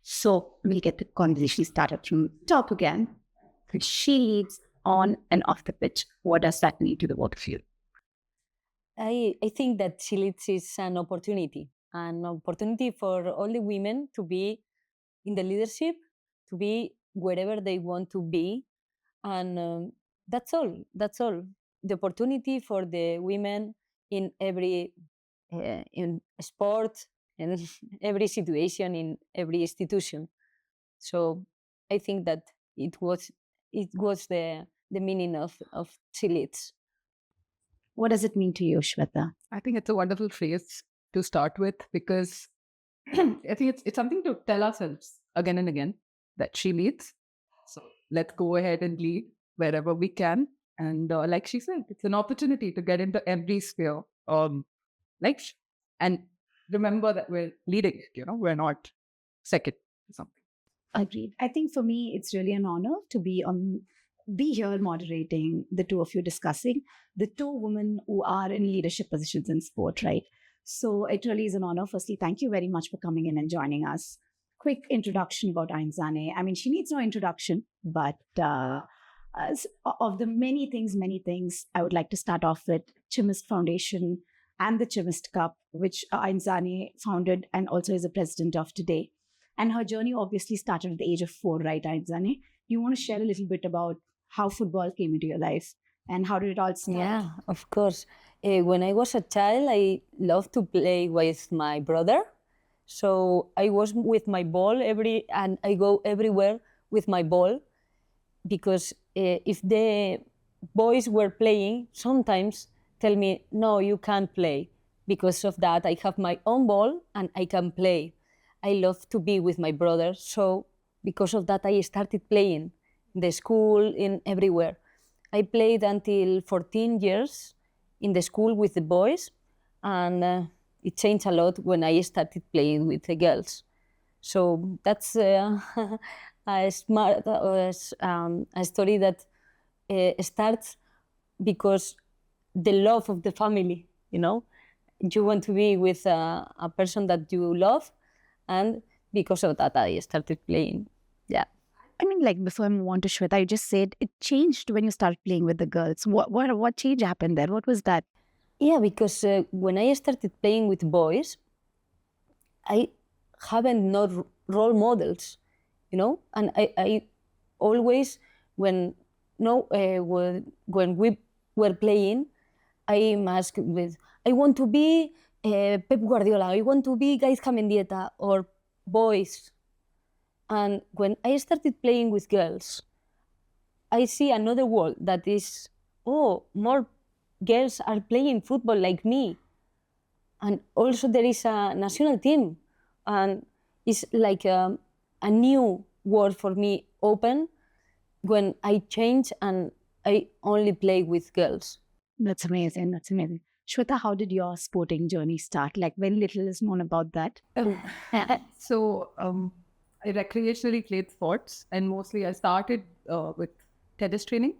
So we'll get the conversation started from the top again. She leads on and off the pitch. What does that mean to the both of you? I think that she leads is an opportunity for all the women to be in the leadership, to be wherever they want to be, and that's all. That's all. The opportunity for the women in every in sport, in every situation, in every institution. So I think that it was the meaning of she leads. What does it mean to you, Shweta? I think it's a wonderful phrase to start with because I think it's something to tell ourselves again and again that she leads. So let's go ahead and lead wherever we can. And like she said, it's an opportunity to get into every sphere. And remember that we're leading it, we're not second or something. Agreed. I think for me, it's really an honor to be here moderating the two of you discussing the two women who are in leadership positions in sport, right? So it really is an honor. Firstly, thank you very much for coming in and joining us. Quick introduction about Aintzane. I mean, she needs no introduction, but of the many things, I would like to start off with Chimist Foundation and the Chimist Cup, which Aintzane founded and also is a president of today. And her journey obviously started at the age of 4, right, Aintzane? You want to share a little bit about how football came into your life and how did it all start? Yeah, of course. When I was a child, I loved to play with my brother. So I was with my ball and I go everywhere with my ball because if the boys were playing, sometimes tell me, no, you can't play. Because of that, I have my own ball and I can play. I love to be with my brother. So because of that, I started playing in the school, in everywhere. I played until 14 years in the school with the boys, and it changed a lot when I started playing with the girls. So that's a story that starts because the love of the family, You want to be with a person that you love, and because of that, I started playing. Yeah. I mean, like before I move on to Shweta, you just said it changed when you started playing with the girls. What change happened there? What was that? Yeah, because when I started playing with boys, I haven't no role models, and I always when we were playing, I asked with I want to be Pep Guardiola, I want to be Gaizka Mendieta or boys. And when I started playing with girls, I see another world that is, more girls are playing football like me. And also there is a national team. And it's like a new world for me open when I change and I only play with girls. That's amazing. That's amazing. Shweta, how did your sporting journey start? Like very little is known about that. So I recreationally played sports, and mostly I started with tennis training,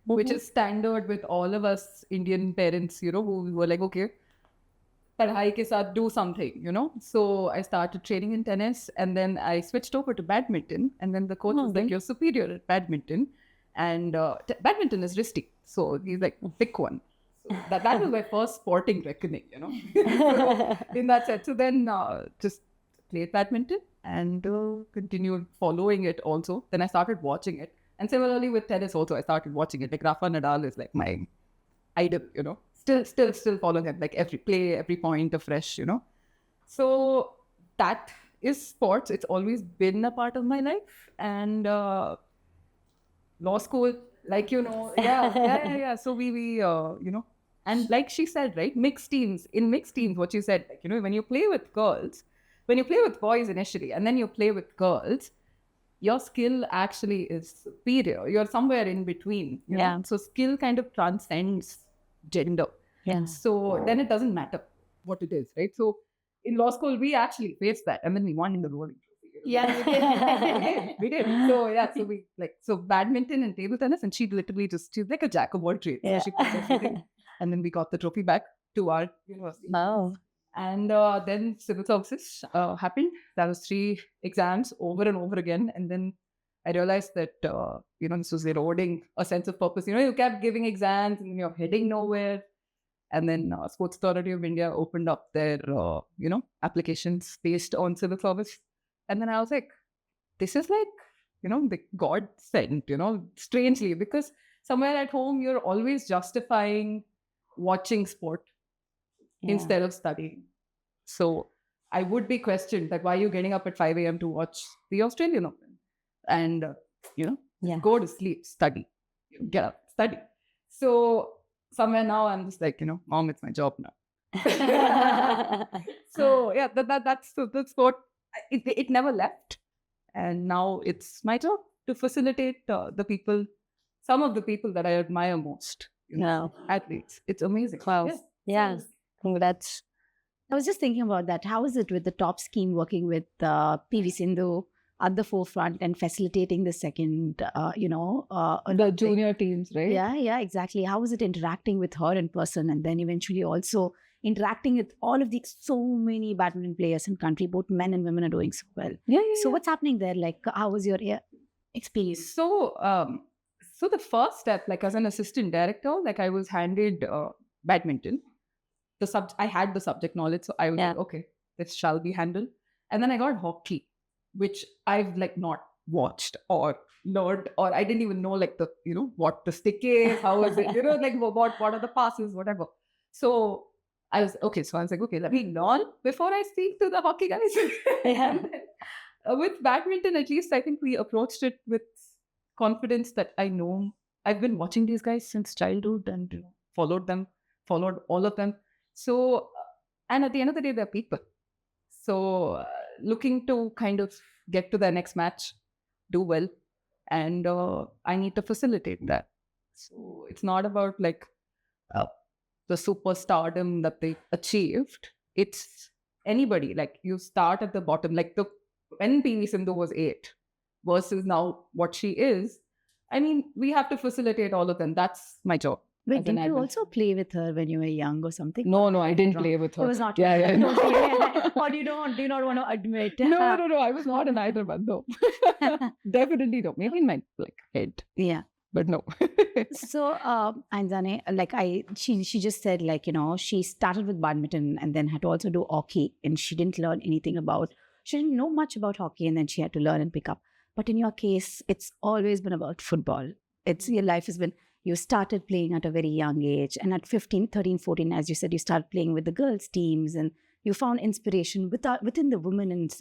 which is standard with all of us Indian parents, who were like, okay, padhai ke saath do something, So I started training in tennis, and then I switched over to badminton, and then the coach was like, you're superior at badminton, and badminton is risky, so he's like, pick one. So that was my first sporting reckoning, So, in that sense. So then just played badminton and continued following it also. Then I started watching it. And similarly with tennis also, I started watching it. Like Rafa Nadal is like my idol, Still following him, like every point afresh, So that is sports. It's always been a part of my life. And law school, like, yeah. So we and like she said, right, mixed teams, what you said, like, when you play with boys initially, and then you play with girls, your skill actually is superior. You're somewhere in between. You know? So skill kind of transcends gender. Yeah. So then it doesn't matter what it is, right? So in law school, we actually faced that, and then we won in the rolling. Yeah, we did. So yeah, so badminton and table tennis, and she's like a jack of all trades. Yeah. So she could everything. And then we got the trophy back to our university. Wow. And then civil services happened. That was 3 exams over and over again. And then I realized that, this was eroding a sense of purpose. You kept giving exams and you're heading nowhere. And then Sports Authority of India opened up their, applications based on civil service. And then I was like, this is like, the God sent, strangely, because somewhere at home, you're always justifying watching sport instead of studying. So I would be questioned that why are you getting up at 5 a.m. to watch the Australian Open? And, go to sleep, study, get up, study. So somewhere now I'm just like, Mom, it's my job now. So yeah, that's what it never left. And now it's my job to facilitate some of the people that I admire most. Athletes. It's amazing. Wow. Yeah. Congrats. I was just thinking about that. How is it with the top scheme working with PV Sindhu at the forefront and facilitating the second, the junior teams, right? Yeah, exactly. How is it interacting with her in person and then eventually also interacting with all of these so many badminton players in country, both men and women are doing so well. So what's happening there? Like, how was your experience? So the first step, like as an assistant director, like I was handed badminton. I had the subject knowledge, so I was like, okay, this shall be handled. And then I got hockey, which I've like not watched or learned, or I didn't even know like the, what the stick is, how is it, like what are the passes, whatever. So I was like, okay, let me learn before I speak to the hockey guys. With badminton, at least I think we approached it with confidence that I know I've been watching these guys since childhood and followed all of them. So, and at the end of the day, they're people. So looking to kind of get to their next match, do well. And I need to facilitate that. So it's not about like the superstardom that they achieved. It's anybody. Like you start at the bottom, like when PV Sindhu was 8 versus now what she is. I mean, we have to facilitate all of them. That's my job. Wait, didn't you also play with her when you were young or something? No, I didn't play with her. It was not. Yeah. No. Or do you not want to admit? No. I was not in either one, though. Definitely no. Maybe in my head. Yeah. But no. So, Aintzane, she just said she started with badminton and then had to also do hockey, and she didn't learn anything she didn't know much about hockey, and then she had to learn and pick up. But in your case, it's always been about football. Your life has been, you started playing at a very young age, and at 15, 13, 14, as you said, you started playing with the girls' teams, and you found inspiration within the women and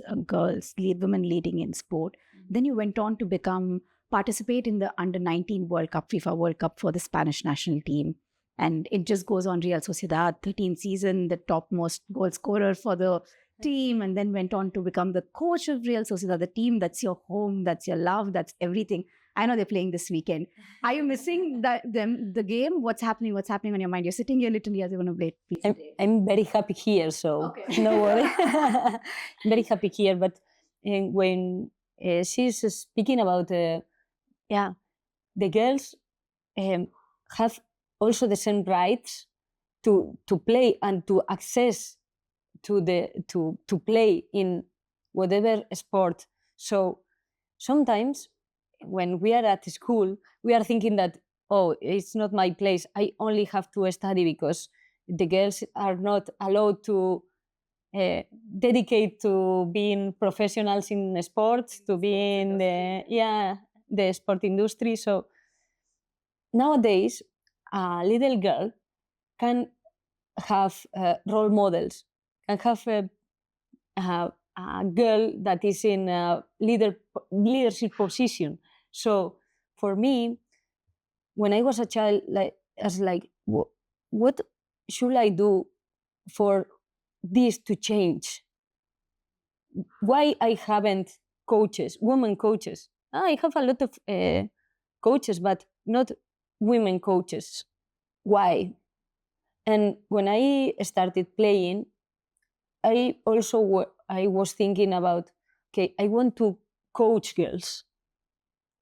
women leading in sport. Then you went on to participate in the Under-19 World Cup, FIFA World Cup for the Spanish national team. And it just goes on. Real Sociedad, 13th season, the topmost goal scorer for the team, and then went on to become the coach of Real Sociedad, the team that's your home, that's your love, that's everything. I know they're playing this weekend. Are you missing the game? What's happening on your mind? You're sitting here literally as you want to play. I'm very happy here, so no worry. Very happy here. But when she's speaking about, the girls have also the same rights to play and to access to play in whatever sport. So sometimes when we are at school, we are thinking that, it's not my place. I only have to study because the girls are not allowed to dedicate to being professionals in sports, to be in the sport industry. So nowadays, a little girl can have role models, can have a girl that is in a leadership position. So for me, when I was a child, I was like, what should I do for this to change? Why I haven't women coaches? I have a lot of coaches, but not women coaches. Why? And when I started playing, I was thinking about, I want to coach girls.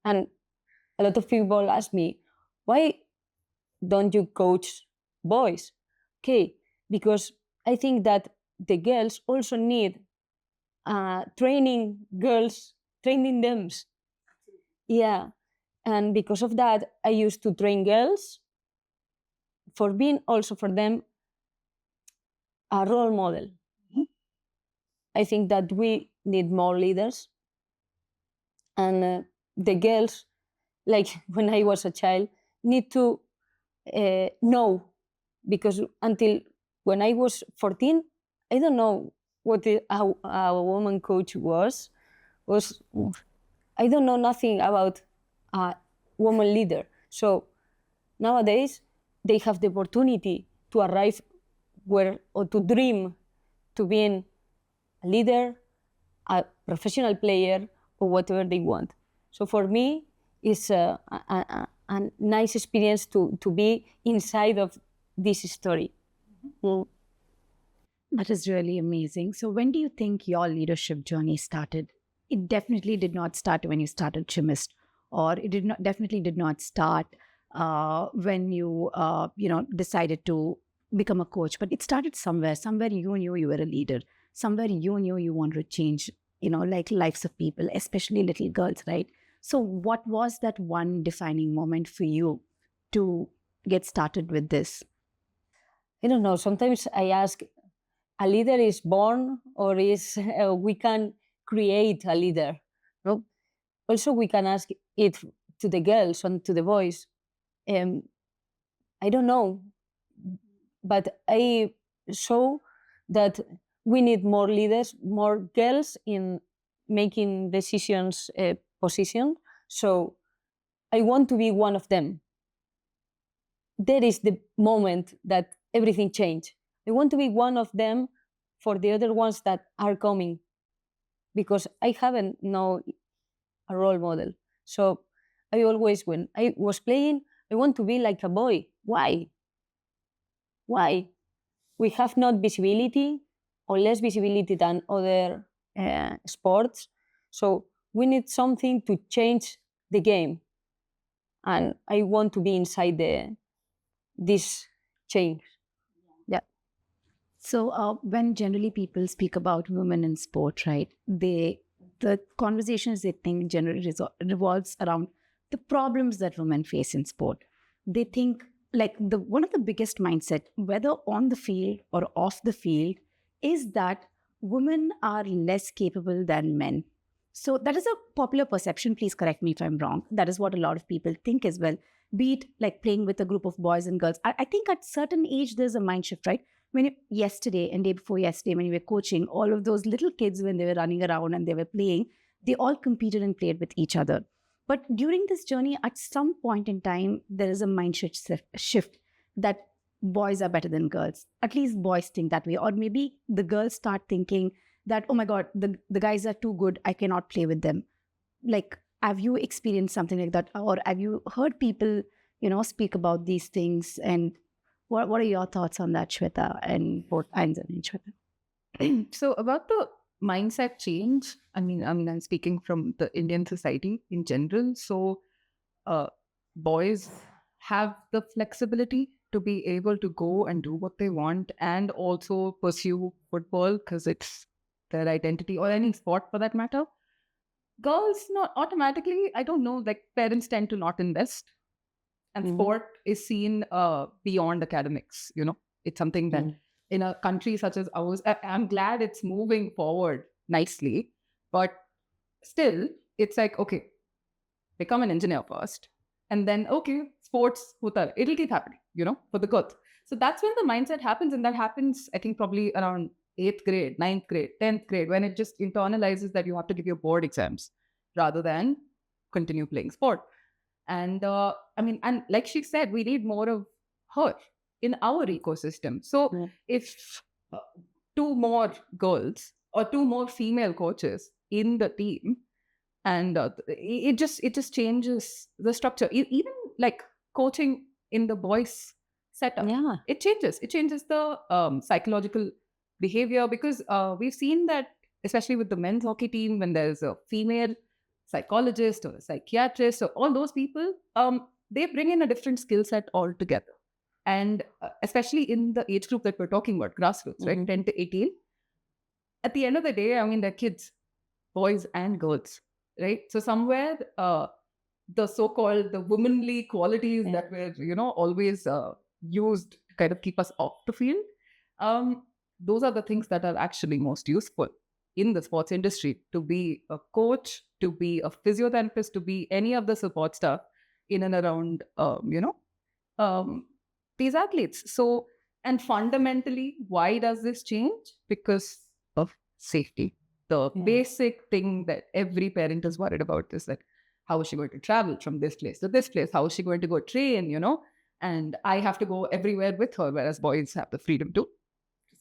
And a lot of people ask me, why don't you coach boys? Because I think that the girls also need training girls, training them. Yeah. And because of that, I used to train girls for being also for them a role model. I think that we need more leaders. And the girls, like when I was a child, need to know, because until when I was 14, I don't know what a woman coach was. I don't know nothing about a woman leader. So nowadays, they have the opportunity to arrive where, or to dream to being a leader, a professional player, or whatever they want. So for me, it's a nice experience to be inside of this story. Mm. That is really amazing. So, when do you think your leadership journey started? It definitely did not start when you started Chimist, or it definitely did not start when you decided to become a coach. But it started somewhere. Somewhere you knew you were a leader. Somewhere you knew you wanted to change, like lives of people, especially little girls, right? So, what was that one defining moment for you to get started with this? I don't know. Sometimes I ask, a leader is born, or is we can create a leader? No. Also, we can ask it to the girls and to the boys. I don't know, but I saw that we need more leaders, more girls in making decisions position. So I want to be one of them. That is the moment that everything changed. I want to be one of them for the other ones that are coming, because I haven't known a role model. So I always, when I was playing, I want to be like a boy. Why? Why? We have not visibility, or less visibility than other sports. So we need something to change the game. And I want to be inside this change. Yeah. So when generally people speak about women in sport, right, the conversations they think generally revolves around the problems that women face in sport. They think like one of the biggest mindset, whether on the field or off the field, is that women are less capable than men. So that is a popular perception. Please correct me if I'm wrong. That is what a lot of people think as well. Be it like playing with a group of boys and girls. I think at certain age there's a mind shift, right? Yesterday and day before yesterday, when you were coaching, all of those little kids, when they were running around and they were playing, they all competed and played with each other. But during this journey, at some point in time, there is a mind shift that boys are better than girls. At least boys think that way. Or maybe the girls start thinking that, oh my God, the guys are too good, I cannot play with them. Like, have you experienced something like that? Or have you heard people, speak about these things? And what are your thoughts on that, Shweta, and both Aintzane and Shweta? So about the mindset change, I'm speaking from the Indian society in general. So boys have the flexibility to be able to go and do what they want and also pursue football because it's their identity, or any sport for that matter. Girls, not automatically, I don't know, like parents tend to not invest. And sport is seen beyond academics, It's something that in a country such as ours, I'm glad it's moving forward nicely. But still, it's like, okay, become an engineer first. And then, okay, sports, it'll keep happening, for the good. So that's when the mindset happens. And that happens, I think, probably around 8th grade, 9th grade, 10th grade, when it just internalizes that you have to give your board exams rather than continue playing sport. And and like she said, we need more of her in our ecosystem. So if 2 more girls or 2 more female coaches in the team, and it just changes the structure. Even like coaching in the boys setup, it changes the psychological behavior, because we've seen that, especially with the men's hockey team, when there's a female psychologist or a psychiatrist or all those people, they bring in a different skill set altogether. And especially in the age group that we're talking about, grassroots, right, 10 to 18, at the end of the day, I mean, they're kids, boys and girls, right? So somewhere the so-called the womanly qualities that were, always used to kind of keep us off the field, those are the things that are actually most useful in the sports industry. To be a coach, to be a physiotherapist, to be any of the support staff in and around, these athletes. So, and fundamentally, why does this change? Because of safety. The basic thing that every parent is worried about is that how is she going to travel from this place to this place? How is she going to go train, And I have to go everywhere with her, whereas boys have the freedom to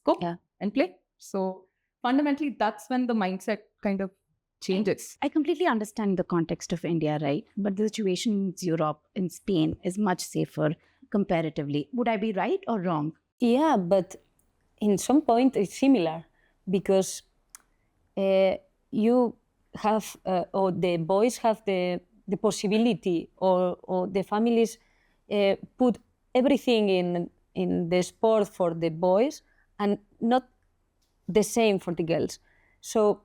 just go and play. So fundamentally, that's when the mindset kind of changes. I completely understand the context of India, right? But the situation in Europe, in Spain, is much safer comparatively. Would I be right or wrong? Yeah, but in some point it's similar because you have, or the boys have the possibility, or the families put everything in the sport for the boys and not the same for the girls. So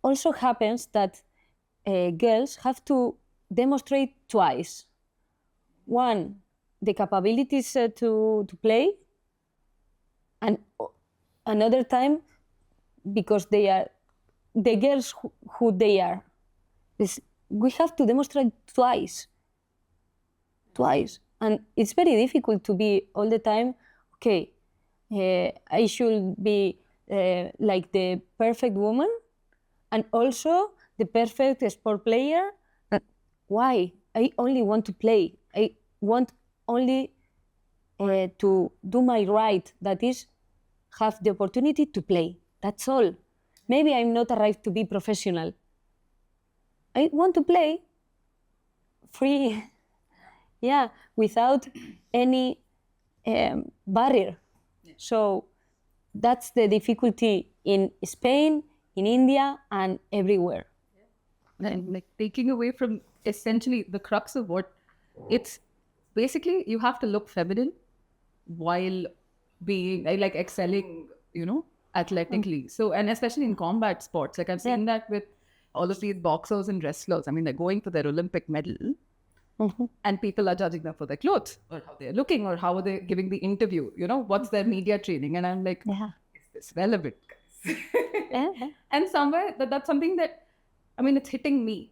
also happens that girls have to demonstrate twice. One, the capabilities to play, and another time because they are the girls who they are. We have to demonstrate twice. And it's very difficult to be all the time, okay, I should be like the perfect woman and also the perfect sport player. Why? I only want to play. I want only to do my right, that is, have the opportunity to play. That's all. Maybe I'm not arrived to be professional. I want to play free, without any barrier. So that's the difficulty in Spain, in India, and everywhere. And like taking away from essentially the crux of what it's basically, you have to look feminine while being like excelling, athletically. So, and especially in combat sports, like I've seen that with all of these boxers and wrestlers. I mean, they're going for their Olympic medal and people are judging them for their clothes or how they're looking or how are they giving the interview, what's their media training. And I'm like, is this relevant, guys? And somewhere that's something that, I mean, it's hitting me.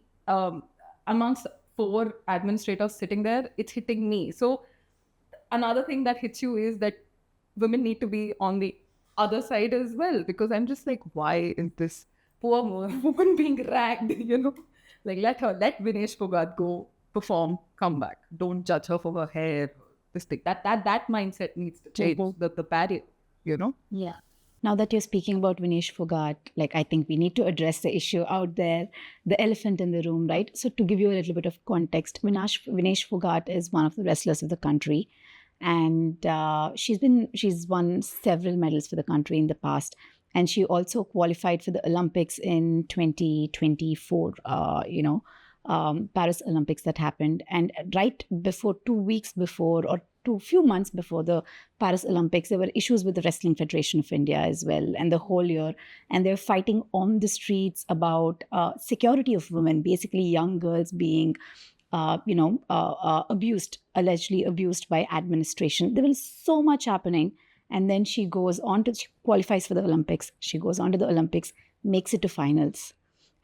Amongst 4 administrators sitting there, it's hitting me. So another thing that hits you is that women need to be on the other side as well, because I'm just like, why is this poor woman being ragged, Like, let Vinesh Phogat go perform, come back. Don't judge her for her hair, this thing. That mindset needs to change, the barrier, Yeah. Now that you're speaking about Vinesh Phogat, like, I think we need to address the issue out there, the elephant in the room, right? So to give you a little bit of context, Vinesh Phogat is one of the wrestlers of the country. And she's won several medals for the country in the past. And she also qualified for the Olympics in 2024, Paris Olympics that happened. And right before, 2 weeks before, or few months before the Paris Olympics, there were issues with the Wrestling Federation of India as well, and the whole year. And they're fighting on the streets about security of women, basically young girls being allegedly abused by administration. There was so much happening. And then she qualifies for the Olympics. She goes on to the Olympics, makes it to finals.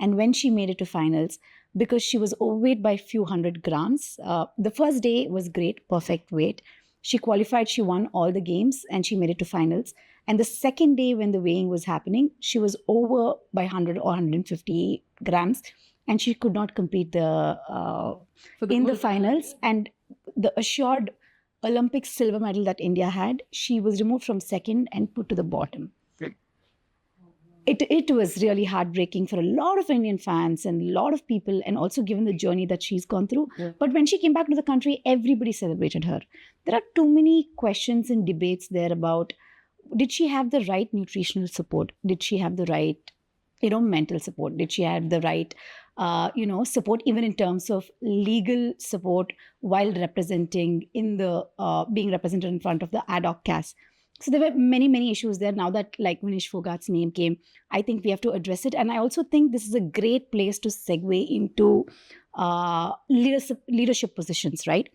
And when she made it to finals, because she was overweight by a few hundred grams, the first day was great, perfect weight. She qualified, she won all the games, and she made it to finals. And the second day when the weighing was happening, she was over by 100 or 150 grams. And she could not compete in the finals. And the assured Olympic silver medal that India had, she was removed from second and put to the bottom. It was really heartbreaking for a lot of Indian fans and a lot of people, and also given the journey that she's gone through. Yeah. But when she came back to the country, everybody celebrated her. There are too many questions and debates there about, did she have the right nutritional support? Did she have the right, mental support? Did she have the right, support, even in terms of legal support while representing being represented in front of the ad hoc CAS? So there were many, many issues there. Now that like Vinesh Phogat's name came, I think we have to address it. And I also think this is a great place to segue into leadership positions, right?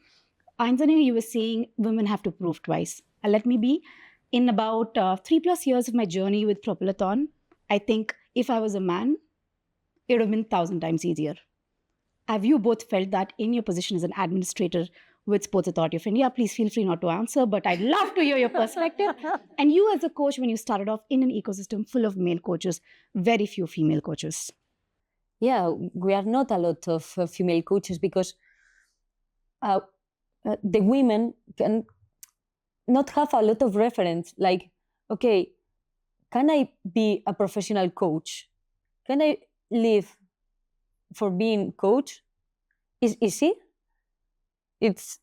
Aintzane, you were saying women have to prove twice. Let me be. In about 3+ years of my journey with Propelathon, I think if I was a man, it would have been 1,000 times easier. Have you both felt that in your position as an administrator with Sports Authority of India? Please feel free not to answer, but I'd love to hear your perspective. And you as a coach, when you started off in an ecosystem full of male coaches, very few female coaches. Yeah, we are not a lot of female coaches because the women can not have a lot of reference. Like, okay, can I be a professional coach? Can I live for being coach? Is easy? It's,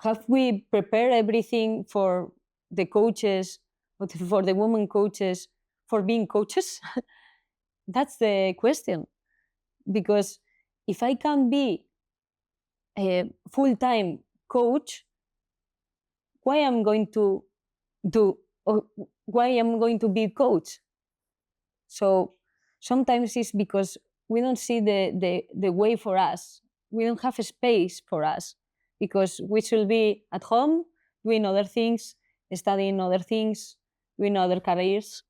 have we prepared everything for the coaches, for the women coaches, for being coaches? That's the question. Because if I can be a full-time coach, why I'm going to do, or why I'm going to be coach? So sometimes it's because we don't see the way for us. We don't have a space for us because we should be at home doing other things, studying other things, doing other careers.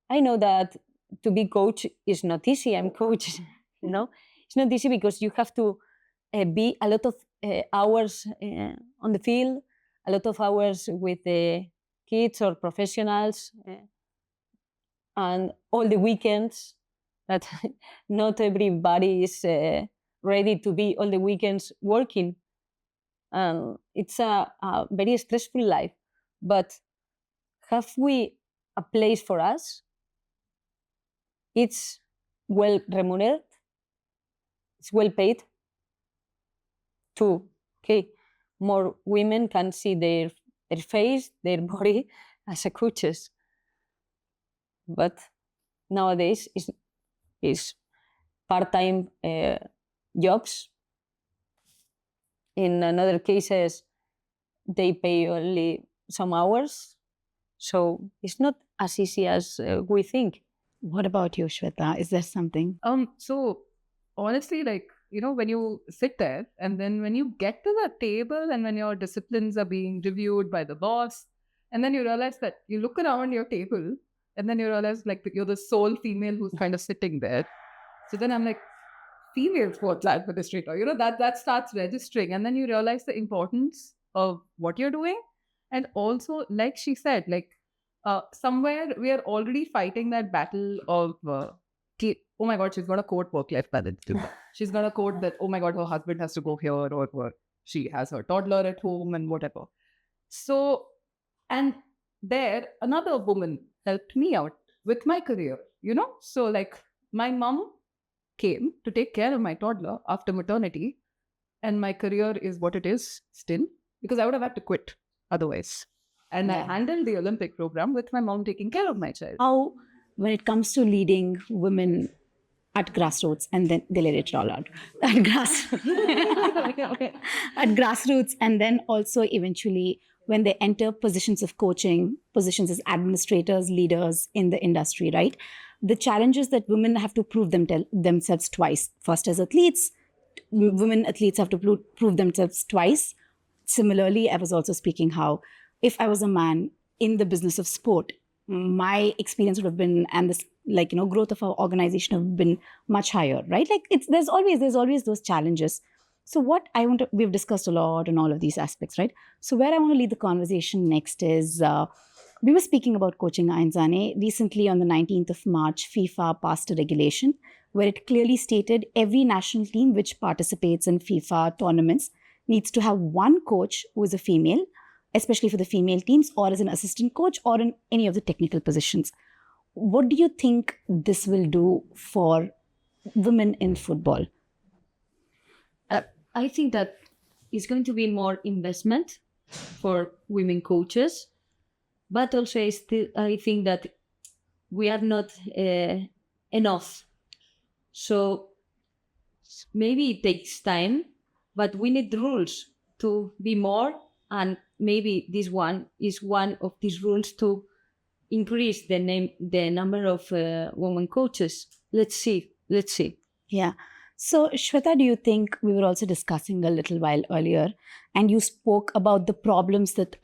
I know that to be coach is not easy. I'm coach, you know. It's not easy because you have to be a lot of hours on the field, a lot of hours with the kids or professionals, and all the weekends. That not everybody is ready to be all the weekends working. It's a very stressful life. But have we a place for us? It's well remunerated. It's well paid. Okay, more women can see their face, their body as a coaches. But nowadays is part-time jobs. In other cases, they pay only some hours. So it's not as easy as we think. What about you, Shweta? Is there something? So honestly, like, you know, when you sit there and then when you get to the table and when your disciplines are being reviewed by the boss, and then you realize that you look around your table and then you realize like you're the sole female who's kind of sitting there. So then I'm like, female sports administrator, you know, that starts registering. And then you realize the importance of what you're doing. And also, like she said, like somewhere we are already fighting that battle of oh my god, she's got a quote work-life balance. She's got a quote that, oh my god, her husband has to go here, or she has her toddler at home and whatever. So, and there another woman helped me out with my career, you know. So like my mom came to take care of my toddler after maternity, and my career is what it is still, because I would have had to quit otherwise. And I handled the Olympic program with my mom taking care of my child. How, when it comes to leading women at Grassroots, and then they let it all out at at Grassroots, and then also eventually when they enter positions of coaching, positions as administrators, leaders in the industry, right? The challenges that women have to prove themselves twice. First as athletes, women athletes have to prove themselves twice. Similarly, I was also speaking how if I was a man in the business of sport, my experience would have been, and this, like, you know, growth of our organization have been much higher, right? Like there's always those challenges. So what I want to, we've discussed a lot on all of these aspects, right? So where I want to lead the conversation next is, we were speaking about coaching, Aintzane. Recently on the 19th of March, FIFA passed a regulation where it clearly stated every national team which participates in FIFA tournaments needs to have one coach who is a female, especially for the female teams, or as an assistant coach, or in any of the technical positions. What do you think this will do for women in football? I think that it's going to be more investment for women coaches, but also I think that we are not enough. So maybe it takes time, but we need rules to be more And maybe this one is one of these rules to increase the number of women coaches. Let's see. Yeah. So, Shweta, do you think, we were also discussing a little while earlier, and you spoke about the problems that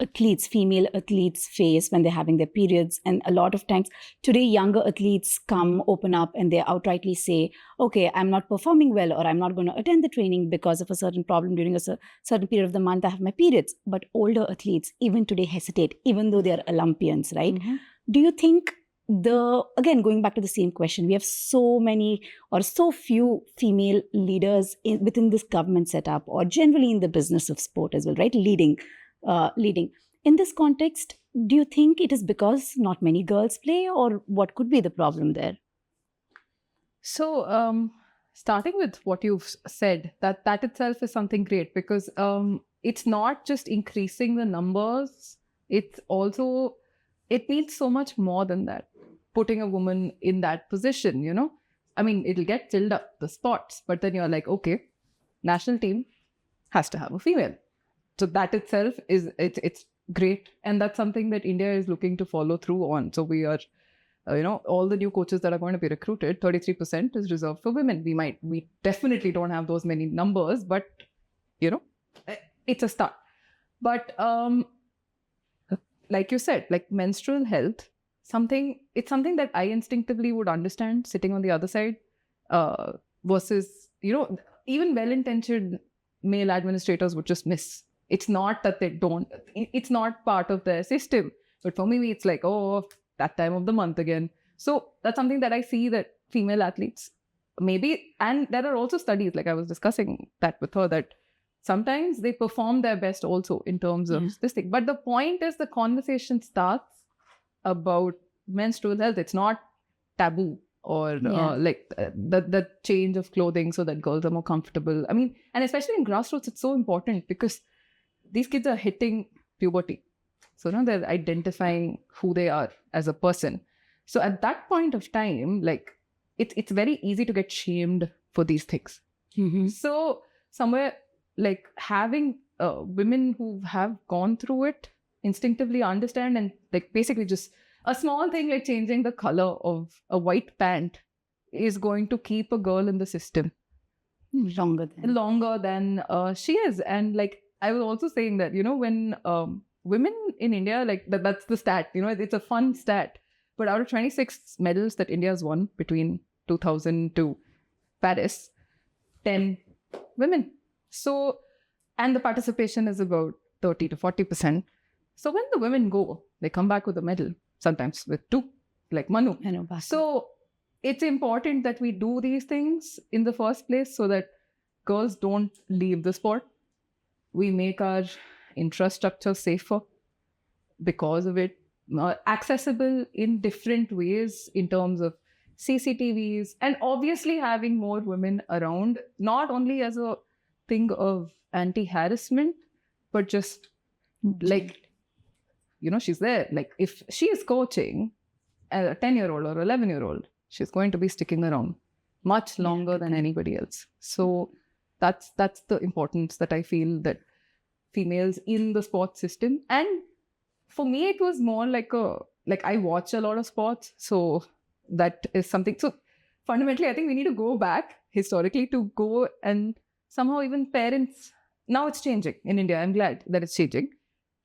female athletes face when they're having their periods. And a lot of times today, younger athletes open up and they outrightly say, okay, I'm not performing well, or I'm not going to attend the training because of a certain problem during a certain period of the month I have my periods. But older athletes, even today, hesitate, even though they're Olympians, right? Mm-hmm. Do you think again, going back to the same question, we have so many or so few female leaders within this government setup, or generally in the business of sport as well, right? Leading. In this context, do you think it is because not many girls play, or what could be the problem there? So, starting with what you've said, that itself is something great, because it's not just increasing the numbers, it's also, it means so much more than that. Putting a woman in that position, I mean, it'll get filled up the spots, but then you're like, okay, national team has to have a female. So that itself it's great. And that's something that India is looking to follow through on. So we are, all the new coaches that are going to be recruited, 33% is reserved for women. We definitely don't have those many numbers, but, it's a start. But like you said, like menstrual health, it's something that I instinctively would understand sitting on the other side, versus, even well-intentioned male administrators would just miss. It's not that they don't, it's not part of their system. But for me, it's like, oh, that time of the month again. So that's something that I see that female athletes maybe, and there are also studies, like I was discussing that with her, that sometimes they perform their best also in terms of this thing. But the point is, the conversation starts about menstrual health. It's not taboo, or the change of clothing so that girls are more comfortable. I mean, and especially in grassroots, it's so important because these kids are hitting puberty. So now they're identifying who they are as a person. So at that point of time, like it's very easy to get shamed for these things. Mm-hmm. So somewhere, like having women who have gone through it instinctively understand, and like basically just a small thing like changing the color of a white pant is going to keep a girl in the system longer than she is. And like I was also saying that, when women in India, like that's the stat, it's a fun stat, but out of 26 medals that India has won between 2000 to Paris, 10 women. So, and the participation is about 30 to 40%. So when the women go, they come back with a medal, sometimes with 2, like Manu. So it's important that we do these things in the first place so that girls don't leave the sport. We make our infrastructure safer because of it, accessible in different ways in terms of CCTVs, and obviously having more women around, not only as a thing of anti-harassment, but just like, she's there. Like if she is coaching a 10-year-old or 11-year-old, she's going to be sticking around much longer than anybody else. So that's the importance that I feel that females in the sports system. And for me, it was more like I watch a lot of sports. So that is something. So fundamentally, I think we need to go back historically to go and somehow even parents, now it's changing in India. I'm glad that it's changing,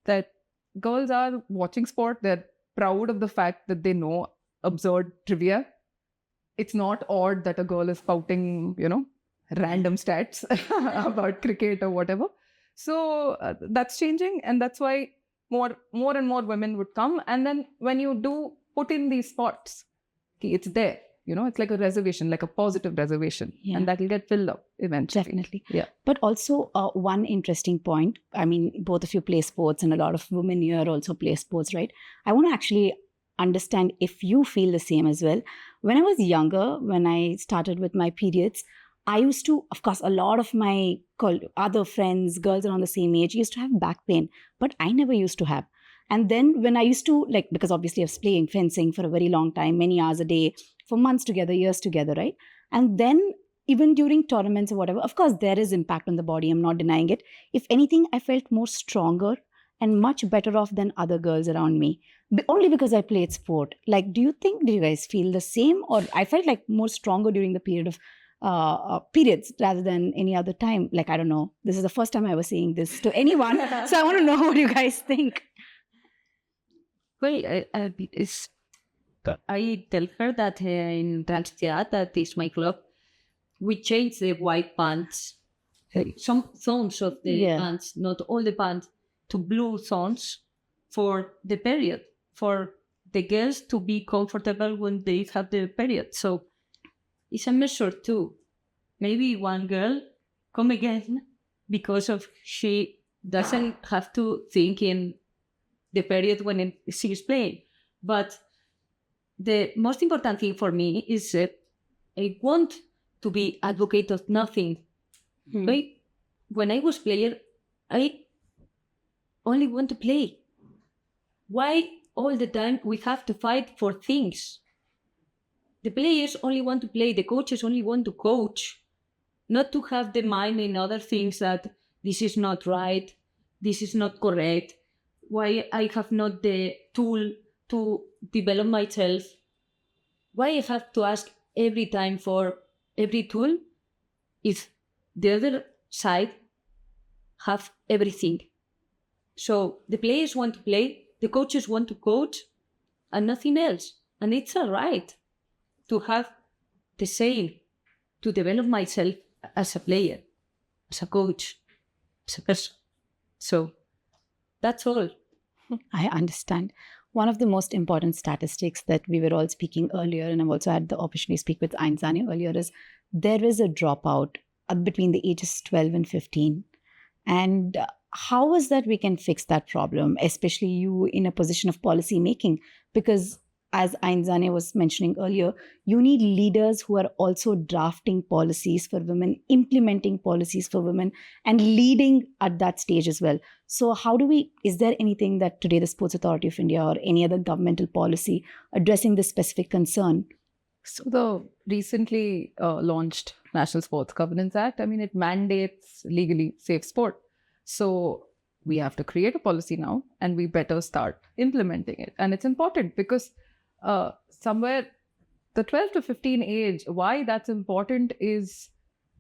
that girls are watching sport. They're proud of the fact that they know absurd trivia. It's not odd that a girl is spouting, random stats about cricket or whatever. So that's changing. And that's why more and more women would come. And then when you do put in these spots, it's there. It's like a reservation, like a positive reservation. Yeah. And that will get filled up eventually. Definitely. Yeah. But also one interesting point, I mean, both of you play sports and a lot of women here also play sports, right? I want to actually understand if you feel the same as well. When I was younger, when I started with my periods, I used to, of course, a lot of my other friends, girls around the same age, used to have back pain, but I never used to have. And then when I used to, because obviously I was playing fencing for a very long time, many hours a day, for months together, years together, right? And then even during tournaments or whatever, of course, there is impact on the body. I'm not denying it. If anything, I felt more stronger. and much better off than other girls around me, only because I played sport. Like, do you guys feel the same? Or I felt like more stronger during the period of periods rather than any other time. Like, I don't know. This is the first time I was saying this to anyone. So I want to know what you guys think. Well, I tell her that in Transtia, that is my club, we change the white pants, some zones of the pants, not all the pants, to blue zones for the period, for the girls to be comfortable when they have the period. So it's a measure too. Maybe one girl come again because of she doesn't have to think in the period when she's playing. But the most important thing for me is that I want to be advocate of nothing. Right? When I was player, I only want to play. Why all the time we have to fight for things? The players only want to play, the coaches only want to coach, not to have the mind in other things that this is not right, this is not correct, why I have not the tool to develop myself, why I have to ask every time for every tool if the other side have everything. So the players want to play, the coaches want to coach, and nothing else. And it's all right to have the same, to develop myself as a player, as a coach, as a person. So that's all. I understand. One of the most important statistics that we were all speaking earlier, and I've also had the opportunity to speak with Aintzane earlier, is there is a dropout between the ages 12 and 15. And how is that we can fix that problem, especially you in a position of policy making? Because as Aintzane was mentioning earlier, you need leaders who are also drafting policies for women, implementing policies for women, and leading at that stage as well. So is there anything that today the Sports Authority of India or any other governmental policy addressing this specific concern? So the recently launched National Sports Governance Act, it mandates legally safe sport. So we have to create a policy now, and we better start implementing it. And it's important because somewhere the 12 to 15 age, why that's important is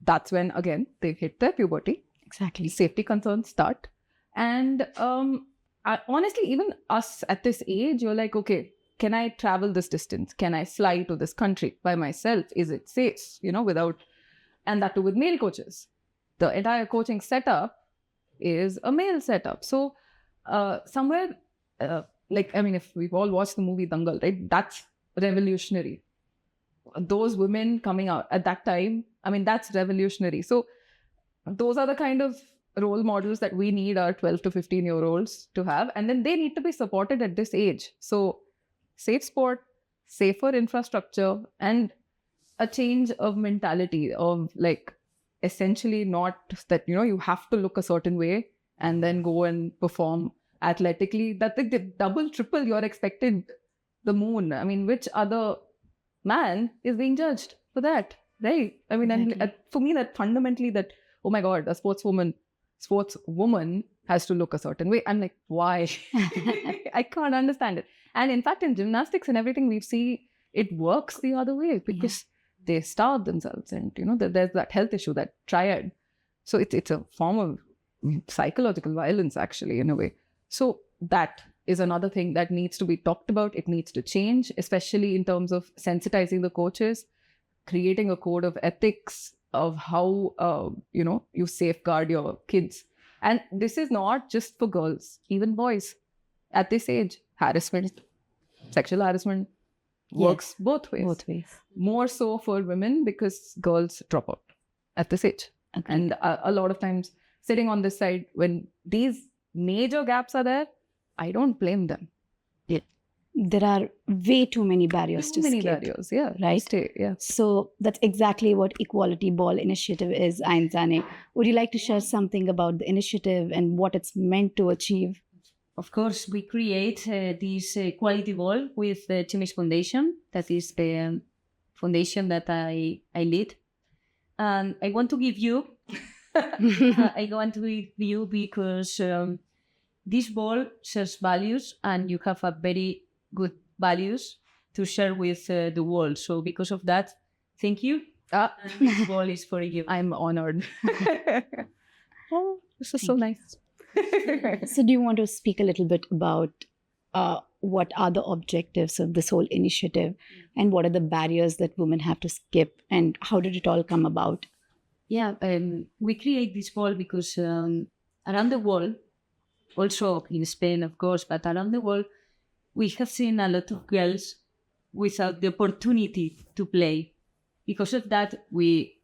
that's when, again, they hit their puberty. Exactly. Safety concerns start. And honestly, even us at this age, you're like, okay, can I travel this distance? Can I fly to this country by myself? Is it safe? Without, and that too with male coaches. The entire coaching setup is a male setup. So somewhere, if we've all watched the movie Dangal, right? That's revolutionary. Those women coming out at that time, that's revolutionary. So those are the kind of role models that we need our 12 to 15-year-olds to have. And then they need to be supported at this age. So safe sport, safer infrastructure, and a change of mentality of essentially not that, you have to look a certain way and then go and perform athletically. That the double, triple, you're expected the moon. Which other man is being judged for that, right? Exactly. And for me, that fundamentally that, oh my God, a sportswoman has to look a certain way. I'm like, why? I can't understand it. And in fact, in gymnastics and everything, we see it works the other way because they starve themselves, and there's that health issue, that triad. So it's a form of psychological violence, actually, in a way. So that is another thing that needs to be talked about. It needs to change, especially in terms of sensitizing the coaches, creating a code of ethics of how you safeguard your kids. And this is not just for girls, even boys at this age. Harassment, sexual harassment works both ways. Both ways. More so for women because girls drop out at this age. Okay. And a lot of times sitting on this side, when these major gaps are there, I don't blame them. There are way too many barriers to skip. Barriers, yeah. Right? Stay, yeah. So that's exactly what Equality Ball Initiative is, Aintzane. Would you like to share something about the initiative and what it's meant to achieve? Of course, we create this Equality Ball with the Timmy's Foundation. That is the foundation that I lead. And I want to give you, because this ball shares values, and you have a very good values to share with the world. So because of that, thank you. And this ball is for you. I'm honored. Oh, this is so nice. So do you want to speak a little bit about what are the objectives of this whole initiative and what are the barriers that women have to skip and how did it all come about? Yeah, we create this ball because around the world, also in Spain, of course, but around the world, we have seen a lot of girls without the opportunity to play. Because of that, we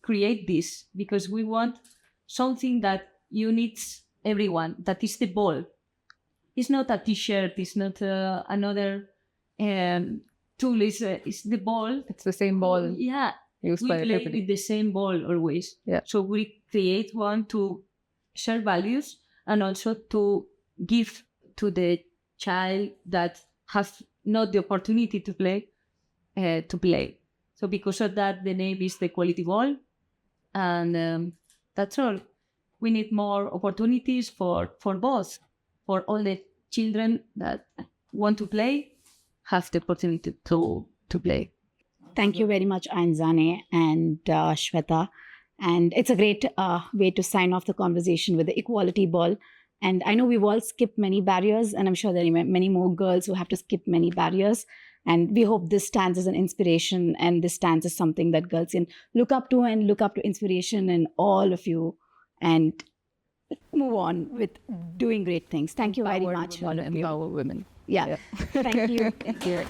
create this because we want something that unites everyone, that is the ball. It's not a t-shirt, it's not another tool, it's the ball. It's the same ball Yeah, used we by play everybody. with the same ball always. Yeah. So we create one to share values and also to give to the child that has not the opportunity to play, to play. So because of that, the name is the Quality Ball. And that's all. We need more opportunities for both, for all the children that want to play, have the opportunity to play. Thank you very much, Aintzane and Shweta. And it's a great way to sign off the conversation with the equality ball. And I know we've all skipped many barriers, and I'm sure there are many more girls who have to skip many barriers. And we hope this stands as an inspiration, and this stands as something that girls can look up to and look up to inspiration in all of you and move on with doing great things. Thank you very much. Empower women. Yeah. Thank you. Thank you.